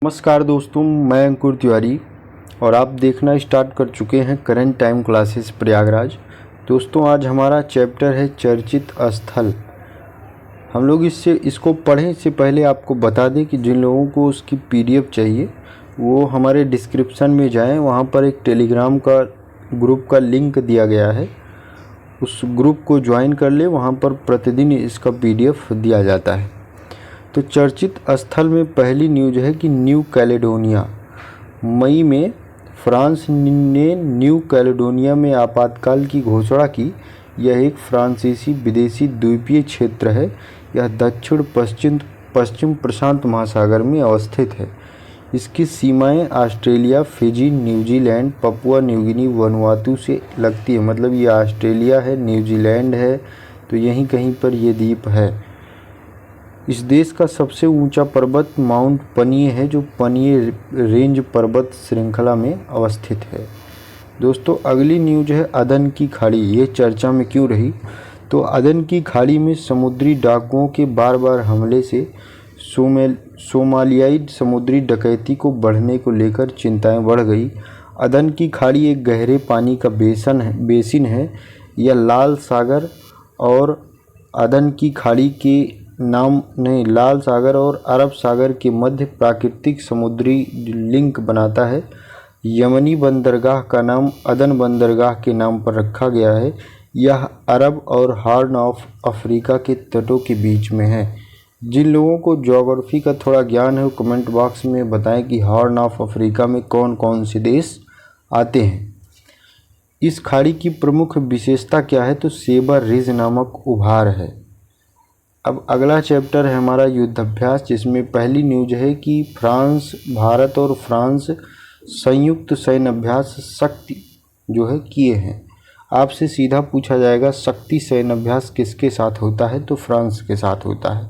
नमस्कार दोस्तों, मैं अंकुर तिवारी और आप देखना स्टार्ट कर चुके हैं करंट टाइम क्लासेस प्रयागराज। दोस्तों, आज हमारा चैप्टर है चर्चित स्थल। हम लोग इसको पढ़ें इससे पहले आपको बता दें कि जिन लोगों को उसकी पीडीएफ चाहिए वो हमारे डिस्क्रिप्शन में जाएं, वहाँ पर एक टेलीग्राम का ग्रुप का लिंक दिया गया है, उस ग्रुप को ज्वाइन कर ले। वहाँ पर प्रतिदिन इसका पीडीएफ दिया जाता है। तो चर्चित स्थल में पहली न्यूज है कि न्यू कैलेडोनिया। मई में फ्रांस ने न्यू कैलेडोनिया में आपातकाल की घोषणा की। यह एक फ्रांसीसी विदेशी द्वीपीय क्षेत्र है। यह दक्षिण पश्चिम प्रशांत महासागर में अवस्थित है। इसकी सीमाएं Australia, Fiji, New Zealand, Papua New Guinea, Vanuatu से लगती है। मतलब ये ऑस्ट्रेलिया है, न्यूजीलैंड है, तो यहीं कहीं पर ये द्वीप है। इस देश का सबसे ऊंचा पर्वत माउंट पनिये है, जो पनिये रेंज पर्वत श्रृंखला में अवस्थित है। दोस्तों, अगली न्यूज है अदन की खाड़ी। ये चर्चा में क्यों रही? तो अदन की खाड़ी में समुद्री डाकुओं के बार बार हमले से सोमालियाई समुद्री डकैती को बढ़ने को लेकर चिंताएं बढ़ गई। अदन की खाड़ी एक गहरे पानी का बेसिन है। यह लाल सागर और अदन की खाड़ी के लाल सागर और अरब सागर के मध्य प्राकृतिक समुद्री लिंक बनाता है। यमनी बंदरगाह का नाम अदन बंदरगाह के नाम पर रखा गया है। यह अरब और हॉर्न ऑफ अफ्रीका के तटों के बीच में है। जिन लोगों को ज्योग्राफी का थोड़ा ज्ञान है वो कमेंट बॉक्स में बताएं कि हॉर्न ऑफ अफ्रीका में कौन कौन से देश आते हैं। इस खाड़ी की प्रमुख विशेषता क्या है? तो सेबर रिज नामक उभार है। अब अगला चैप्टर है हमारा युद्धाभ्यास, जिसमें पहली न्यूज है कि भारत और फ्रांस संयुक्त सैन्य अभ्यास शक्ति जो है किए हैं। आपसे सीधा पूछा जाएगा शक्ति सैन्य अभ्यास किसके साथ होता है? तो फ्रांस के साथ होता है।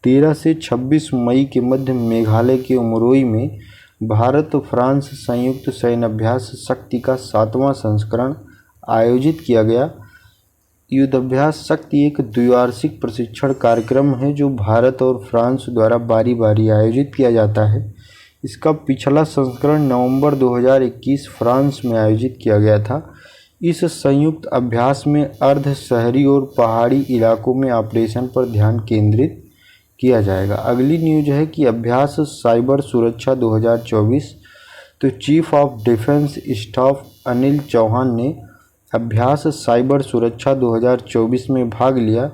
13 से 26 मई के मध्य मेघालय के उमरोई में भारत और फ्रांस संयुक्त सैन्य अभ्यास शक्ति का 7वां संस्करण आयोजित किया गया। युद्धाभ्यास शक्ति एक द्विवार्षिक प्रशिक्षण कार्यक्रम है जो भारत और फ्रांस द्वारा बारी बारी आयोजित किया जाता है। इसका पिछला संस्करण नवंबर 2021 फ्रांस में आयोजित किया गया था। इस संयुक्त अभ्यास में अर्ध शहरी और पहाड़ी इलाकों में ऑपरेशन पर ध्यान केंद्रित किया जाएगा। अगली न्यूज है कि अभ्यास साइबर सुरक्षा 2024। तो chief of defence staff Anil Chauhan ने अभ्यास साइबर सुरक्षा 2024 में भाग लिया।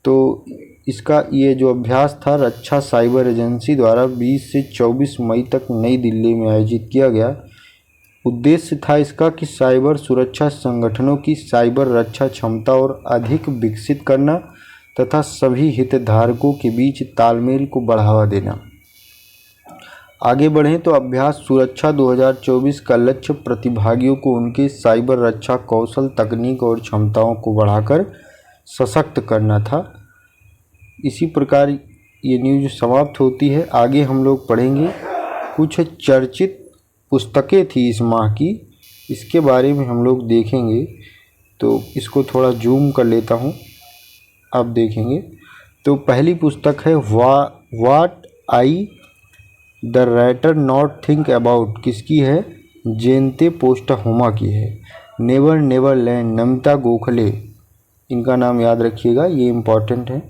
तो इसका ये जो अभ्यास था रक्षा साइबर एजेंसी द्वारा 20 से 24 मई तक नई दिल्ली में आयोजित किया गया। उद्देश्य था इसका कि साइबर सुरक्षा संगठनों की साइबर रक्षा क्षमता और अधिक विकसित करना तथा सभी हितधारकों के बीच तालमेल को बढ़ावा देना। आगे बढ़ें तो अभ्यास सुरक्षा 2024 का लक्ष्य प्रतिभागियों को उनके साइबर रक्षा कौशल, तकनीक और क्षमताओं को बढ़ाकर सशक्त करना था। इसी प्रकार ये न्यूज़ समाप्त होती है। आगे हम लोग पढ़ेंगे कुछ चर्चित पुस्तकें थी इस माह की, इसके बारे में हम लोग देखेंगे। तो इसको थोड़ा जूम कर लेता हूँ, अब देखेंगे। तो पहली पुस्तक है what I the writer not think about. किसकी है? जेनते पोस्टाहुमा की है। Never never land, Namita Gokhale, इनका नाम याद रखिएगा, ये इम्पॉर्टेंट है।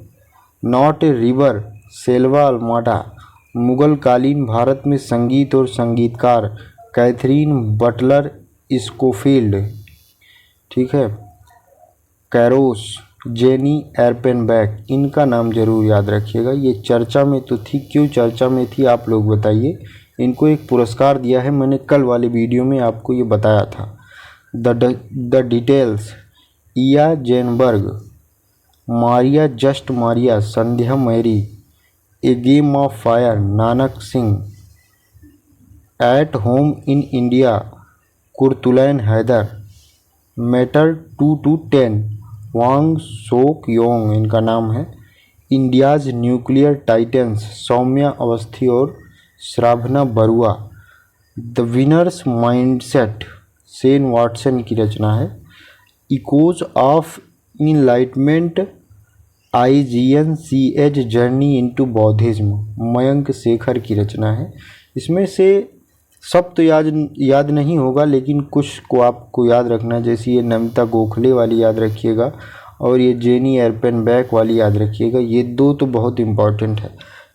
Not a river, Selva Alameda. Mughal कालीन भारत में संगीत और संगीतकार कैथरीन बटलर स्कोफील्ड, ठीक है। कैरोस, जेनी एरपेनबैक, इनका नाम जरूर याद रखिएगा। ये चर्चा में तो थी, क्यों चर्चा में थी आप लोग बताइए। इनको एक पुरस्कार दिया है, मैंने कल वाले वीडियो में आपको ये बताया था। The details, Ia Genberg, Maria just Maria, Sandhya Mary, a game of fire, Nanak Singh, at home in India, Qurratulain Hyder, mater 2 to 10, Hwang Sok Yong इनका नाम है। India's nuclear titans, Saumya Awasthi और Shravana Baruah. The winner's mindset, Shane Watson की रचना है। Echoes of enlightenment, IGNCH journey into Buddhism, Mayank Shekhar की रचना है। इसमें से सब तो याद नहीं होगा, लेकिन कुछ को आपको याद रखना, जैसे ये नमिता गोखले वाली याद रखिएगा और ये जेनी एर्पेनबैक वाली याद रखिएगा। ये दो तो बहुत इम्पॉर्टेंट है।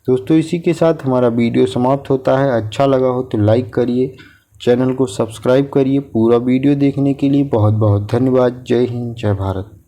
दोस्तों इसी के साथ हमारा वीडियो समाप्त होता है। अच्छा लगा हो तो लाइक करिए, चैनल को सब्सक्राइब करिए। पूरा वीडियो देखने के लिए बहुत बहुत धन्यवाद। जय हिंद, जय भारत।